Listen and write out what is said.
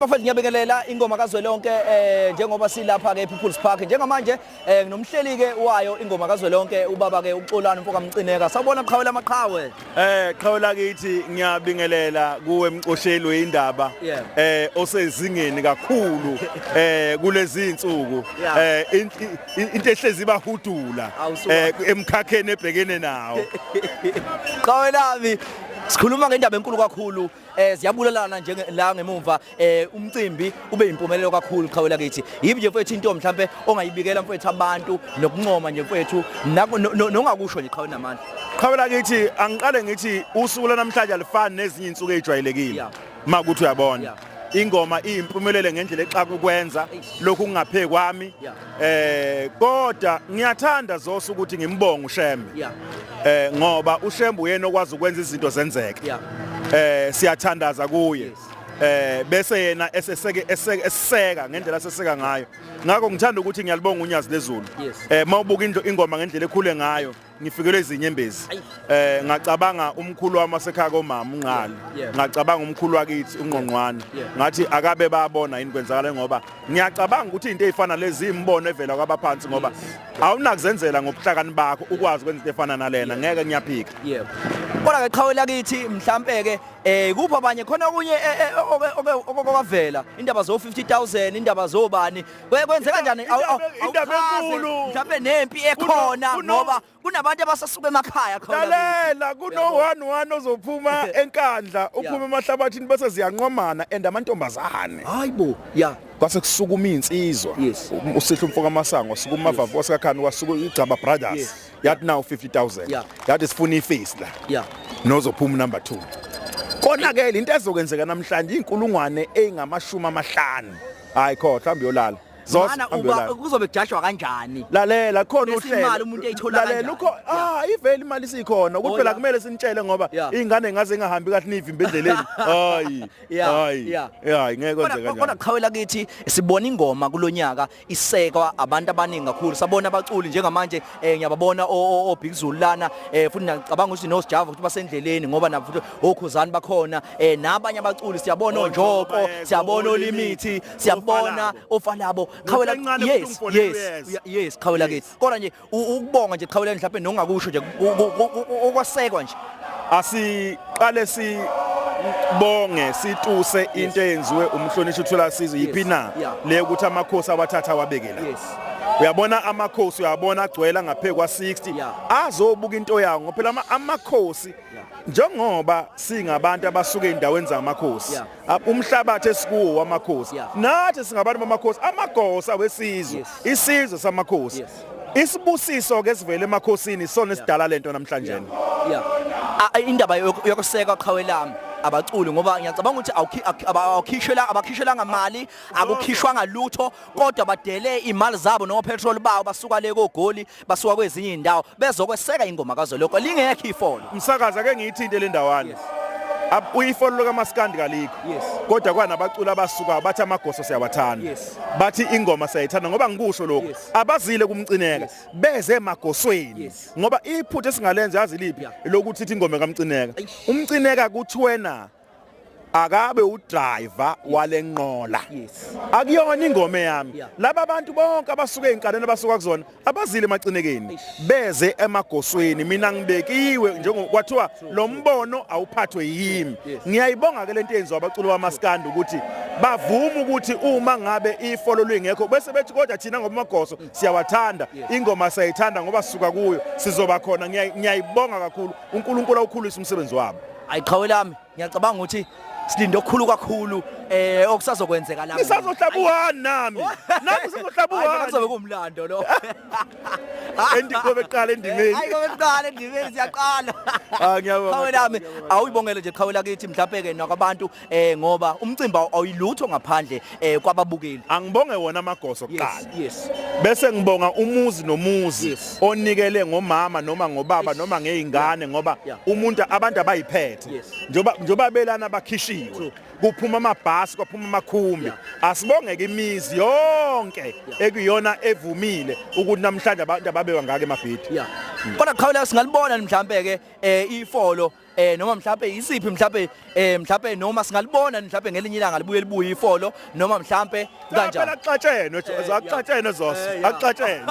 Bafethu ngiyabekelela ingoma kaZwelonke njengoba silapha ke People's Park njengamanje nomhleli ke wayo ingoma kaZwelonke ubaba ke uXolani Mfoka Mcineka sabona Qhawela amaqhawe Qhawela kithi ngiyabingelela kuwe emcosheli weindaba osezingeni kakhulu kulezi insuku into ehlezi bahudula emkhakheni ebhekene nawo Qhawelami sikhuluma ngendaba enkulu kakhulu siyabulelana nje la ngemuva umcimbi ube impumelelo kakhulu Qhawela kithi yibi nje mfethu into mhlambe ongayibikela mfethu abantu nokuncoma nje mfethu nongakusho nje Qhawela namandla Qhawela kithi angiqale ngithi usuku namhlanje alifani nezinye insuku ejwayelekile makuthi uyabona ingoma iyimpumelelo ngendlela exaka ukwenza lokhu kungapheki kwami kodwa ngiyathanda zonke ukuthi ngimbonge uShembe ngoba uShembe uyena okwazi ukwenza izinto zenzeke siyathandaza kuye bese yena eseseka ngendlela seseka ngayo ngakho ngithanda ukuthi ngiyalibonga unyazi lezulu mawubuka ingoma ngendlela ekhule ngayo ngifikelwe izinyembezi ngacabanga umkhulu wami wasekhaya komama uNqali ngacabanga umkhulu wakithi uNgqongqwane ngathi akabe bayabona yini kwenzakala ngoba ngiyacabanga ukuthi into ezifana lezi imbono evela kwabaphansi ngoba awunakuzenzela ngobuhlakani bakho ukwazi ukwenza into efana nalena ngeke ngiyaphika kodwa ke Qhawela kithi mhlambe ke kuphi abanye khona kunye okuvela indaba zo 50,000 indaba zobani kwenzeka kanjani indaba enkulu mhlambe nempi ekhona ngoba kunabantu abasasuka emakhaya Qhawela kuno 11 ozophuma enkandla uphuma emahlabathini bese ziyanqomana and amantombazane hayibo kwase kusukuma insizwa uSihlo Mfoka Masango sukuma Mavavu wasekakhani wasuka iGcaba Brothers yathi now 50,000 yathi sifuna iface la nozophuma number 2 kona ke into ezokwenzeka namhlanje inkulungwane eingamashumi amahlanu hayi kho mhlambe yolala Zona kuzobe kujashwa kanjani lalela khona uhlelo umuntu eyithola kanjani lalela ukho ivele imali sikhona ukuthi phela kumele sinitshele ngoba ingane ngaze ngahambi kahle nivimbe endleleni hayi ngeke kwenze kanjani kodwa Qhawela kithi sibona ingoma kulonyaka isekwa abantu abaningi kakhulu sabona abaculi njengamanje ngiyababona oBig Zulu lana futhi ngicabanga ukuthi noSjava ukuthi basendleleni ngoba nabo futhi oKhuzani bakhona nabanye abaculi siyabona oNjoko siyabona oLimiti siyabona oFalabo Qhawela yes Qhawela kithi kodwa nje ukubonga nje Qhawela mhlawumbe nongakusho nje okwasekwa nje asiqale sibonge situse into eyenziwe umhlonishwa uThula Sizwe yiphina le ukuthi amakhosi abathatha wabekela uyabona amakhosi uyabona agcwela ngaphezulu kwa60 azobuka into yawo ngoba phela amakhosi njengoba singabantu abasuka endaweni zamakhosi umhlabathi esikuwo wamakhosi nathi singabantu bamakhosi amagosa wesizwe isizwe samakhosi isibusiso ke sivele emakhosini sona esidala lento namhlanje indaba yokuseka Qhawelami abaculi ngoba ngiyacabanga ukuthi abakhishela ngamali akukhishwa ngalutho kodwa badele imali zabo no petrol bawo basuka le koGoli basuka kwezinye indawo bezokweseka ingoma kaZwelonke lingekho ifolo umsakaza ke ngiyithinte le ndawana uyifolo lokaMaskandi kalikho kodwa kwanabaculi abasuka bathi amagoso siyawathanda bathi ingoma siyayithanda ngoba ngikusho lokho abazile kumcineka beze emagosweni ngoba iphuthe esingalenza yazi liphi lokuthi ithi ingoma kaMcineka umcineka kuthwena akabe udriver walenqola akuyona ingoma yami laba abantu bonke abasuka einkaneni abasuka kuzona abazile emacinekeni beze emagosweni mina ngibekiwe njengokwathiwa lo mbono awuphathwe yimi ngiyayibonga ke lento yenziwa abaculi bamaskandi ukuthi bavuma ukuthi uma ngabe ifolo lwengekho bese bethi kodwa thina ngomagoso siyawathanda ingoma sayithanda ngoba sisuka kuyo sizoba khona ngiyayibonga kakhulu uNkulunkulu awukhulisa umsebenzi wabo ayiqhawelami ngiyacabanga ukuthi silinde okukhulu kakhulu okusazokwenzeka la ngisazohlabuhani nami sizohlabuhani kuzobe kumlando lo endikobe eqala endimeni eqala endimeni siyaqala ngiyabonga Qhawelami awuyibongele nje Qhawela kithi mhlawumbe ke nakabantu ngoba umcimba awuyilutho ngaphandle kwababukeli angibonge wona amagoso okuqala bese ngibonga umuzi nomuzi onikele ngomama noma ngobaba noma ngeingane ngoba umuntu abantu abayiphethe njoba belana bakhishiwe kuphuma amabhasi kwaphuma amakhumbi asibongeke imizi yonke ekuyona evumile ukuthi namhlanje abantu ababewa ngake emabhidi kodwa Qhawela singalibona mhlawumbe ke ifolo noma mhlawumbe isiphi mhlawumbe noma singalibona mhlawumbe ngelinye ilanga libuye ifolo noma mhlawumbe kanjani Phela kuxatshene, zakuxatshene zoso, akuxatshene.